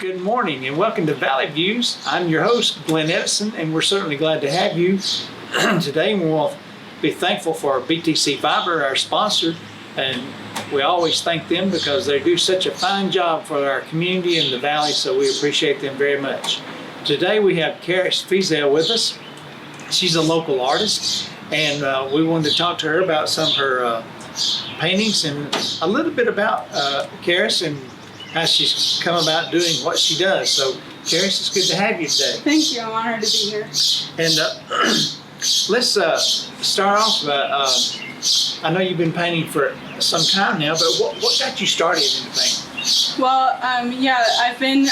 Good morning and welcome to Valley Views. I'm your host, Glenn Eidson, and we're certainly glad to have you. Today we'll be thankful for BTC Fiber, our sponsor, and we always thank them because they do such a fine job for our community in the Valley, so we appreciate them very much. Today we have Karis Feezell with us. She's a local artist, and we wanted to talk to her about some of her paintings and a little bit about Karis and how she's come about doing what she does. So, Karis, it's good to have you today. Thank you. I'm honored to be here. And let's start off. I know you've been painting for some time now, but what got you started in painting? Well, I've been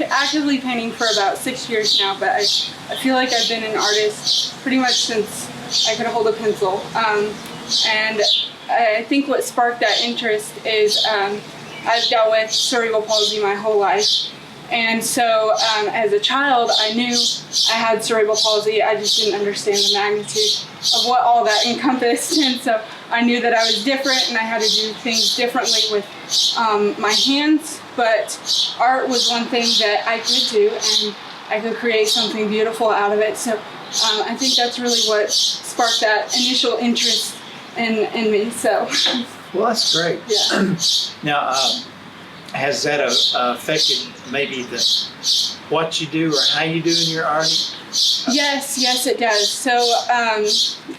actively painting for about 6 years now, but I feel like I've been an artist pretty much since I could hold a pencil. And I think what sparked that interest is I've dealt with cerebral palsy my whole life. And so as a child, I knew I had cerebral palsy. I just didn't understand the magnitude of what all that encompassed. And so I knew that I was different and I had to do things differently with my hands. But art was one thing that I could do, and I could create something beautiful out of it. So I think that's really what sparked that initial interest in me. So. Well, that's great. Yeah. Now, has that affected maybe what you do or how you do in your art? Yes, it does. So,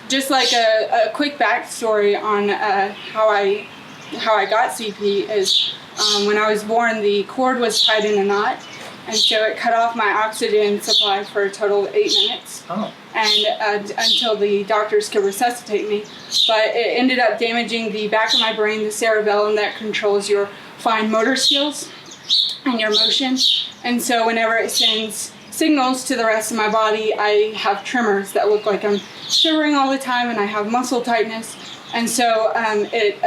just like a quick backstory on how I got CP is when I was born, the cord was tied in a knot, and so it cut off my oxygen supply for a total of 8 minutes. Oh. And until the doctors could resuscitate me. But it ended up damaging the back of my brain, the cerebellum that controls your fine motor skills and your motion. And so whenever it sends signals to the rest of my body, I have tremors that look like I'm shivering all the time, and I have muscle tightness. And so it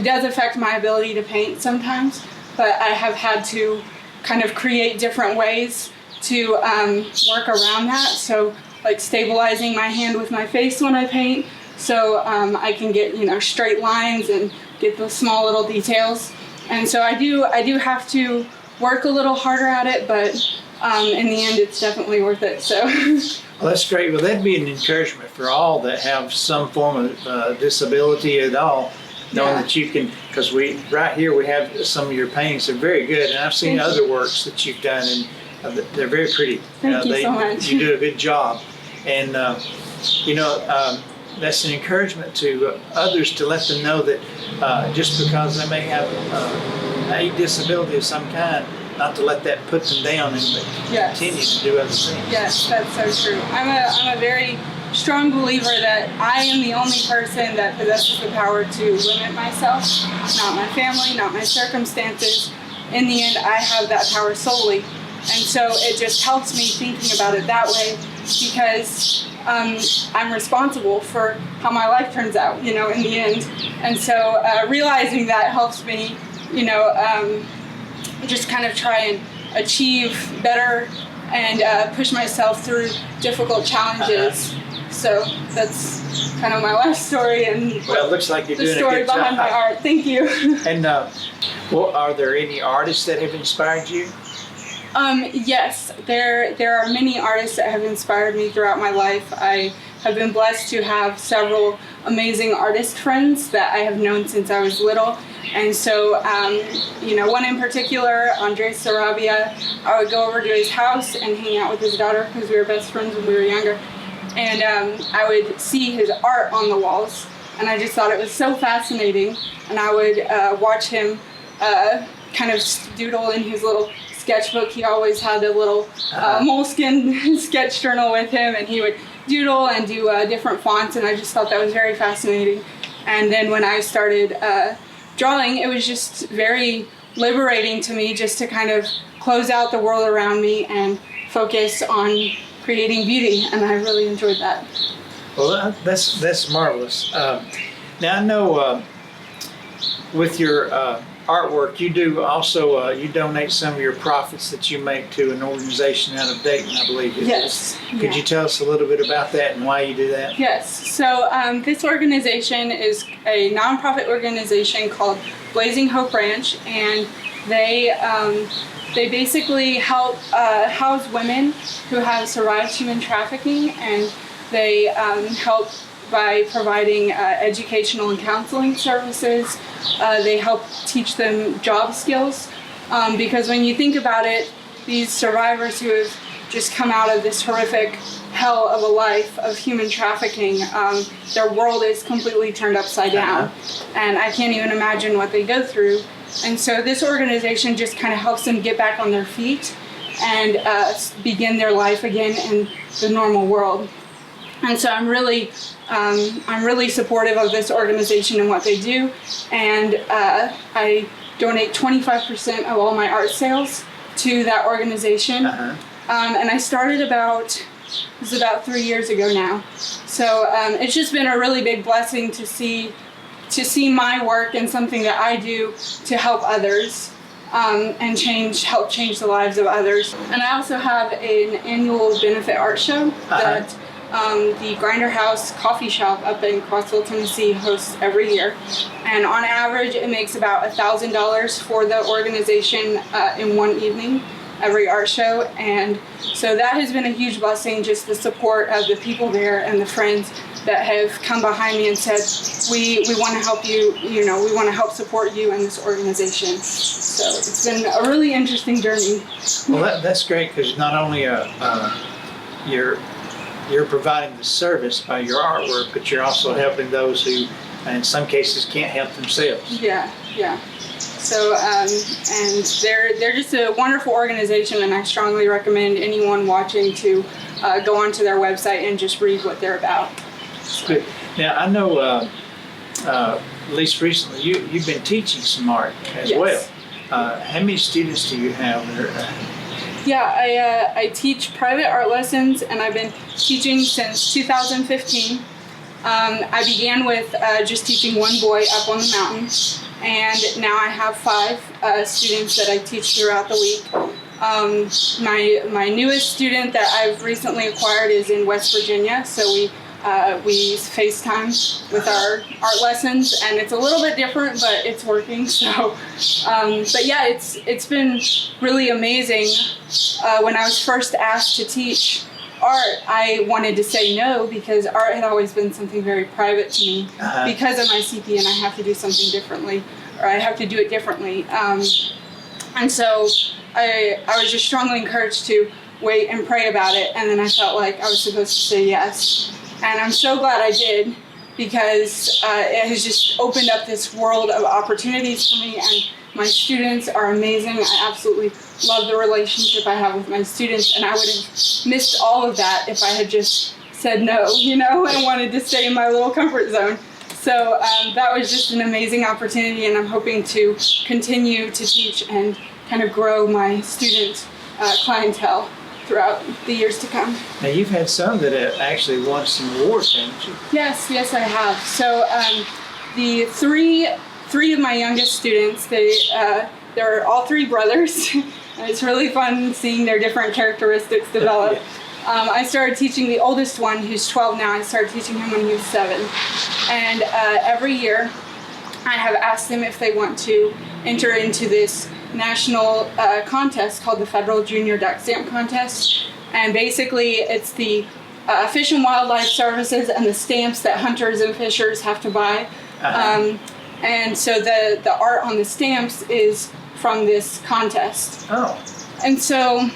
does affect my ability to paint sometimes, but I have had to kind of create different ways to work around that. So like stabilizing my hand with my face when I paint, so I can get straight lines and get the small little details. And so I do have to work a little harder at it, but in the end it's definitely worth it. So. Well, that's great. Well, that'd be an encouragement for all that have some form of disability at all, knowing that you can, because right here we have some of your paintings are very good, and I've seen other works that you've done, and they're very pretty. Thank you so much. You do a good job, and that's an encouragement to others to let them know that just because they may have a disability of some kind, not to let that put them down and continue to do other things. Yes, that's so true. I'm a very strong believer that I am the only person that possesses the power to limit myself, not my family, not my circumstances. In the end, I have that power solely. And so it just helps me thinking about it that way, because I'm responsible for how my life turns out, in the end. And so realizing that helps me, just kind of try and achieve better and push myself through difficult challenges. So that's kind of my life story and well, it looks like you're doing the story behind my art. Thank you. And are there any artists that have inspired you? Yes, there are many artists that have inspired me throughout my life. I have been blessed to have several amazing artist friends that I have known since I was little. And so, one in particular, Andres Sarabia, I would go over to his house and hang out with his daughter because we were best friends when we were younger. And I would see his art on the walls, and I just thought it was so fascinating. And I would watch him kind of doodle in his little sketchbook. He always had a little moleskin sketch journal with him, and he would doodle and do different fonts, and I just thought that was very fascinating. And then when I started drawing, it was just very liberating to me just to kind of close out the world around me and focus on creating beauty, and I really enjoyed that. Well, that's marvelous. Now I know with your artwork, you do also you donate some of your profits that you make to an organization out of Dayton, I believe it Yes. is. Could you tell us a little bit about that and why you do that? Yes. So this organization is a nonprofit organization called Blazing Hope Ranch, and They basically help house women who have survived human trafficking, and they help by providing educational and counseling services. They help teach them job skills, because when you think about it, these survivors who have just come out of this horrific hell of a life of human trafficking, their world is completely turned upside down, and I can't even imagine what they go through. And so this organization just kind of helps them get back on their feet and begin their life again in the normal world. And so I'm really supportive of this organization and what they do, and I donate 25% of all my art sales to that organization. And I started about 3 years ago now. So it's just been a really big blessing to see my work and something that I do to help others, and help change the lives of others. And I also have an annual benefit art show that the Grinder House coffee shop up in Crossville, Tennessee hosts every year. And on average, it makes about $1,000 for the organization in one evening, every art show. And so that has been a huge blessing, just the support of the people there and the friends that have come behind me and said, we want to help you, we want to help support you in this organization. So it's been a really interesting journey. Well, that's great, because not only you're providing the service by your artwork, but you're also helping those who, in some cases, can't help themselves. Yeah. So, and they're just a wonderful organization, and I strongly recommend anyone watching to go onto their website and just read what they're about. Good. Now, I know, at least recently, you've been teaching some art as well. How many students do you have? Yeah, I teach private art lessons, and I've been teaching since 2015. I began with just teaching one boy up on the mountain, and now I have 5 students that I teach throughout the week. My newest student that I've recently acquired is in West Virginia, so we FaceTime with our art lessons, and it's a little bit different, but it's working. So, but yeah, it's been really amazing. When I was first asked to teach art, I wanted to say no, because art had always been something very private to me because of my CP, and I have to do something differently, or I have to do it differently. And so I was just strongly encouraged to wait and pray about it, and then I felt like I was supposed to say yes. And I'm so glad I did, because it has just opened up this world of opportunities for me, and my students are amazing. I absolutely love the relationship I have with my students, and I would have missed all of that if I had just said no, and wanted to stay in my little comfort zone. So that was just an amazing opportunity, and I'm hoping to continue to teach and kind of grow my student clientele throughout the years to come. Now, you've had some that have actually won some awards, haven't you? Yes, I have. So the three of my youngest students, they're all 3 brothers. And it's really fun seeing their different characteristics develop. I started teaching the oldest one, who's 12 now. I started teaching him when he was 7. And every year I have asked them if they want to enter into this national contest called the Federal Junior Duck Stamp Contest. And basically it's the Fish and Wildlife Services and the stamps that hunters and fishers have to buy. And so the art on the stamps is from this contest. Oh. And so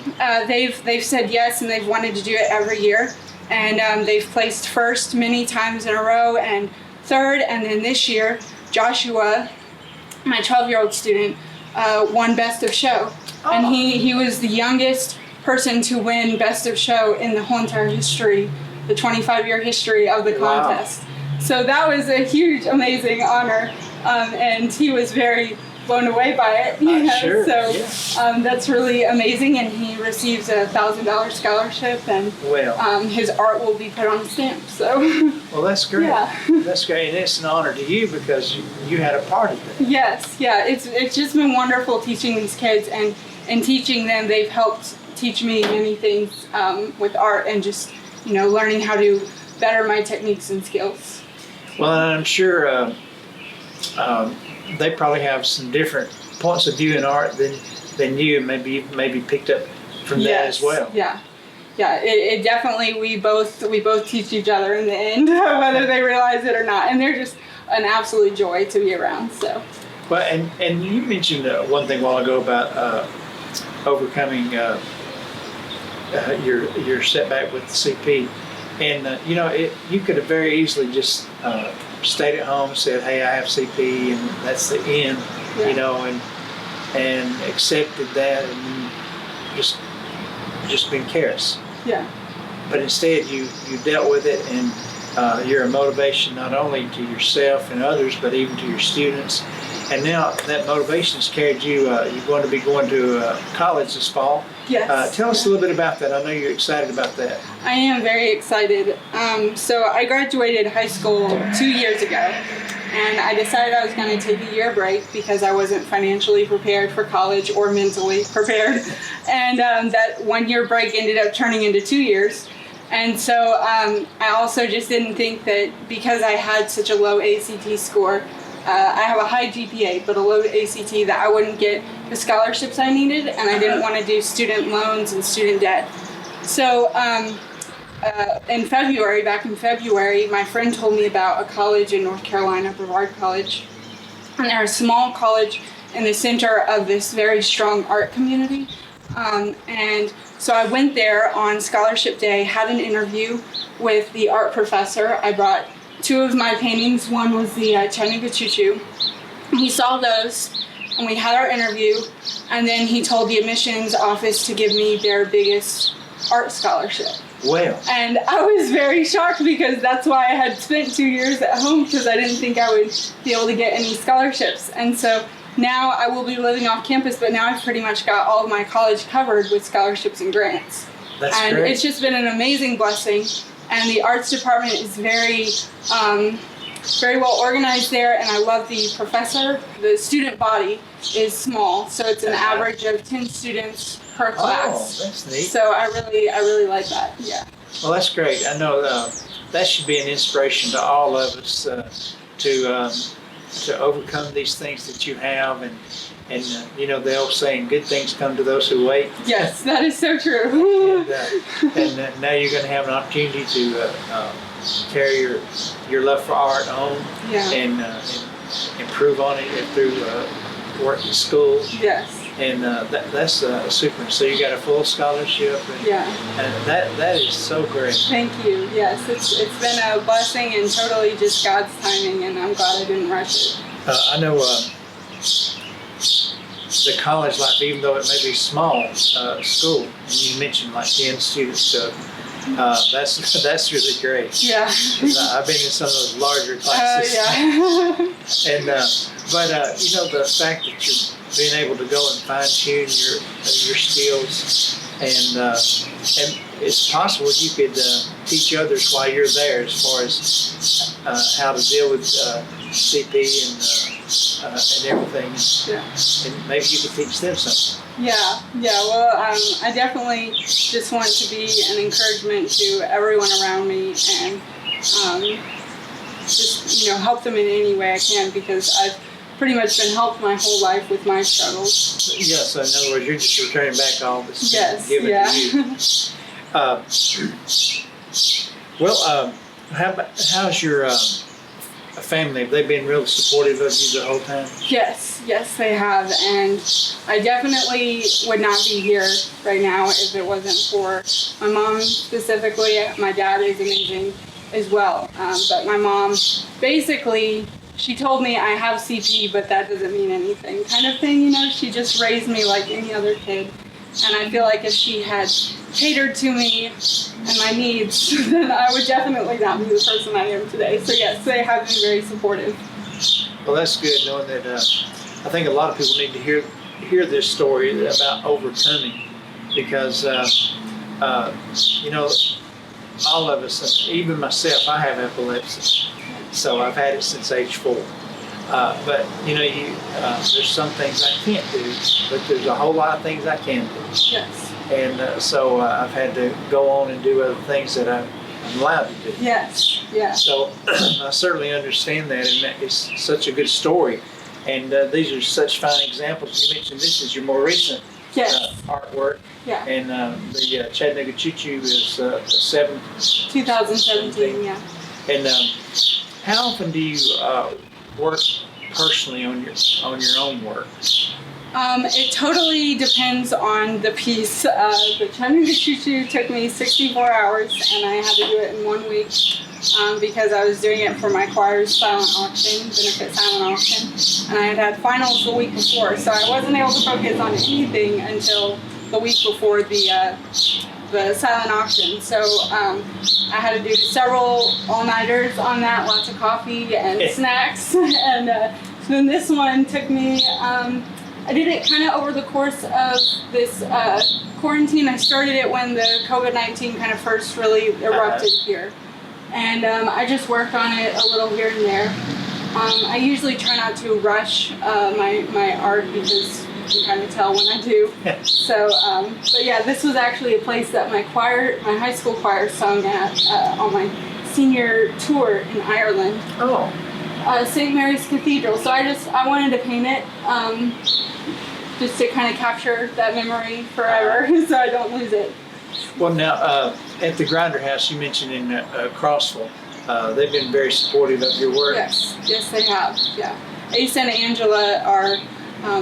they've said yes, and they've wanted to do it every year. And they've placed first many times in a row, and third, and then this year, Joshua, my 12-year-old student, won Best of Show. Oh. And he was the youngest person to win Best of Show in the whole entire history, the 25-year history of the contest. Wow. So that was a huge, amazing honor, and he was very blown away by it. Sure. So yeah. That's really amazing, and he receives a $1,000 scholarship, and his art will be put on a stamp. So. Well, that's great. Yeah. That's great, and it's an honor to you because you had a part of it. Yes, yeah. It's just been wonderful teaching these kids, and teaching them. They've helped teach me many things with art, and just learning how to better my techniques and skills. Well, and I'm sure they probably have some different points of view in art than you, and maybe picked up from that as well. Yeah. Yeah, it definitely, we both teach each other in the end, whether they realize it or not. And they're just an absolute joy to be around, so. Well, and you mentioned one thing a while ago about overcoming your setback with the CP. And, you could have very easily just stayed at home and said, hey, I have CP, and that's the end, and accepted that and just been careless. Yeah. But instead, you dealt with it, and you're a motivation not only to yourself and others, but even to your students. And now that motivation has carried you. You're going to be going to college this fall. Yes. Tell us a little bit about that. I know you're excited about that. I am very excited. So I graduated high school 2 years ago, and I decided I was going to take a year break because I wasn't financially prepared for college or mentally prepared. And that 1 year break ended up turning into 2 years. And so I also just didn't think that because I had such a low ACT score, I have a high GPA, but a low ACT, that I wouldn't get the scholarships I needed, and I didn't want to do student loans and student debt. So back in February, my friend told me about a college in North Carolina, Brevard College. And they're a small college in the center of this very strong art community. And so I went there on scholarship day, had an interview with the art professor. I brought 2 of my paintings. One was the Chattanooga Choo Choo. He saw those, and we had our interview, and then he told the admissions office to give me their biggest art scholarship. Well. And I was very shocked because that's why I had spent 2 years at home, because I didn't think I would be able to get any scholarships. And so now I will be living off campus, but now I've pretty much got all of my college covered with scholarships and grants. That's and great. It's just been an amazing blessing. And the arts department is very well organized there, and I love the professor. The student body is small, so it's an average of 10 students per class. Oh, that's neat. So I really like that. Yeah. Well, that's great. I know that should be an inspiration to all of us to overcome these things that you have, and the old saying, good things come to those who wait. Yes, that is so true. and now you're going to have an opportunity to carry your love for art on, and improve on it through work at school. Yes. And that's super. So you got a full scholarship. And that is so great. Thank you. Yes, it's been a blessing and totally just God's timing, and I'm glad I didn't rush it. I know the college life, even though it may be small school, and you mentioned like 10 students, that's really great. Yeah. I've been in some of those larger classes. And but the fact that you're being able to go and fine tune your skills, and it's possible you could teach others while you're there as far as how to deal with CP and everything. And maybe you could teach them something. Yeah. Well, I definitely just want to be an encouragement to everyone around me, and just help them in any way I can, because I've pretty much been helped my whole life with my struggles. Yes, so in other words, you're just returning back all this given to you. How's your family? Have they been really supportive of you the whole time? Yes, they have, and I definitely would not be here right now if it wasn't for my mom specifically. My dad is amazing as well, but my mom basically, she told me I have CP, but that doesn't mean anything kind of thing, She just raised me like any other kid. And I feel like if she had catered to me and my needs, then I would definitely not be the person I am today. So yes, they have been very supportive. Well, that's good, knowing that I think a lot of people need to hear this story about overcoming, because all of us, even myself, I have epilepsy. So I've had it since age 4. But there's some things I can't do, but there's a whole lot of things I can do. Yes. And so I've had to go on and do other things that I'm allowed to do. Yes. Yeah. So I certainly understand that, and that is such a good story. And these are such fine examples. You mentioned this is your more recent Yes. artwork. Yeah. And the Chattanooga Choo Choo is 2017. Yeah. And how often do you work personally on your own work? It totally depends on the piece. The Chattanooga Choo Choo took me 64 hours, and I had to do it in 1 week because I was doing it for my choir's silent auction, benefit silent auction, and I had finals the week before, so I wasn't able to focus on anything until the week before the silent auction. So I had to do several all-nighters on that, lots of coffee and snacks, and then this one took me. I did it kind of over the course of this quarantine. I started it when the COVID-19 kind of first really erupted here. And I just work on it a little here and there. I usually try not to rush my art because you can kind of tell when I do. So, but yeah, this was actually a place that my high school choir sung at on my senior tour in Ireland. Oh. St. Mary's Cathedral. So I wanted to paint it just to kind of capture that memory forever so I don't lose it. Well, now at the Grinder House, you mentioned in Crossville, they've been very supportive of your work. Yes, they have. Yeah, Eidson and Angela are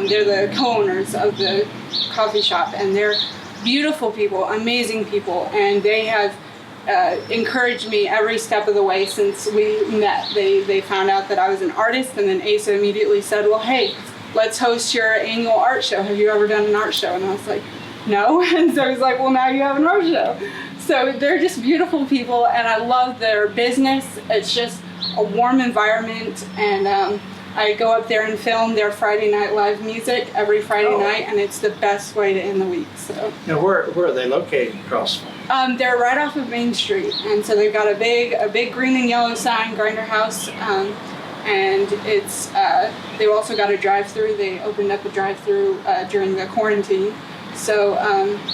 they're the co-owners of the coffee shop, and they're beautiful people, amazing people, and they have encouraged me every step of the way since we met. They found out that I was an artist, and then Asa immediately said, well, hey, let's host your annual art show. Have you ever done an art show? And I was like, no. And so he's like, well, now you have an art show. So they're just beautiful people, and I love their business. It's just a warm environment, and I go up there and film their Friday night live music every Friday night, and it's the best way to end the week. So. Now, where are they located in Crossville? They're right off of Main Street, and so they've got a big green and yellow sign, Grinder House, and it's they've also got a drive-through. They opened up a drive-through during the quarantine, so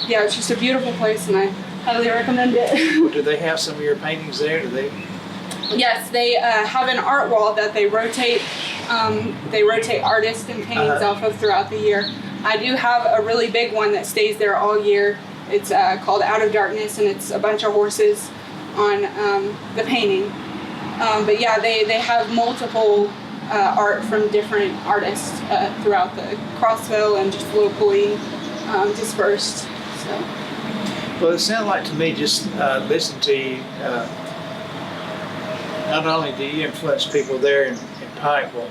yeah, it's just a beautiful place, and I highly recommend it. Well, do they have some of your paintings there? Do they? Yes, they have an art wall that they rotate. They rotate artists and paintings off of throughout the year. I do have a really big one that stays there all year. It's called Out of Darkness, and it's a bunch of horses on the painting. But yeah, they have multiple art from different artists throughout the Crossville and just locally dispersed. So. Well, it sounded like to me, just listening to you, not only do you influence people there in Pikeville,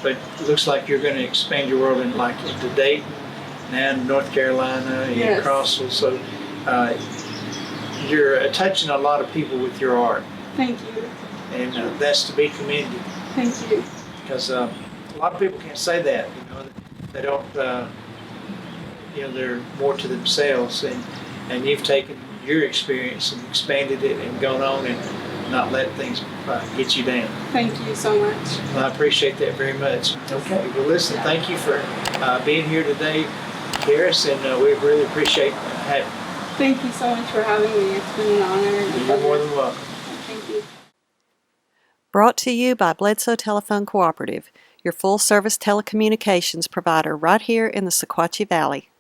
but it looks like you're going to expand your world into Dayton, now in North Carolina, and Crossville. So you're touching a lot of people with your art. Thank you. And that's to be commended. Thank you. Because a lot of people can't say that. They don't. They're more to themselves, and you've taken your experience and expanded it and gone on and not let things get you down. Thank you so much. Well, I appreciate that very much. Okay, well listen, thank you for being here today, Karis, and we really appreciate having you. Thank you so much for having me. It's been an honor. You're more than welcome. Thank you. Brought to you by Bledsoe Telephone Cooperative, your full-service telecommunications provider right here in the Sequatchie Valley.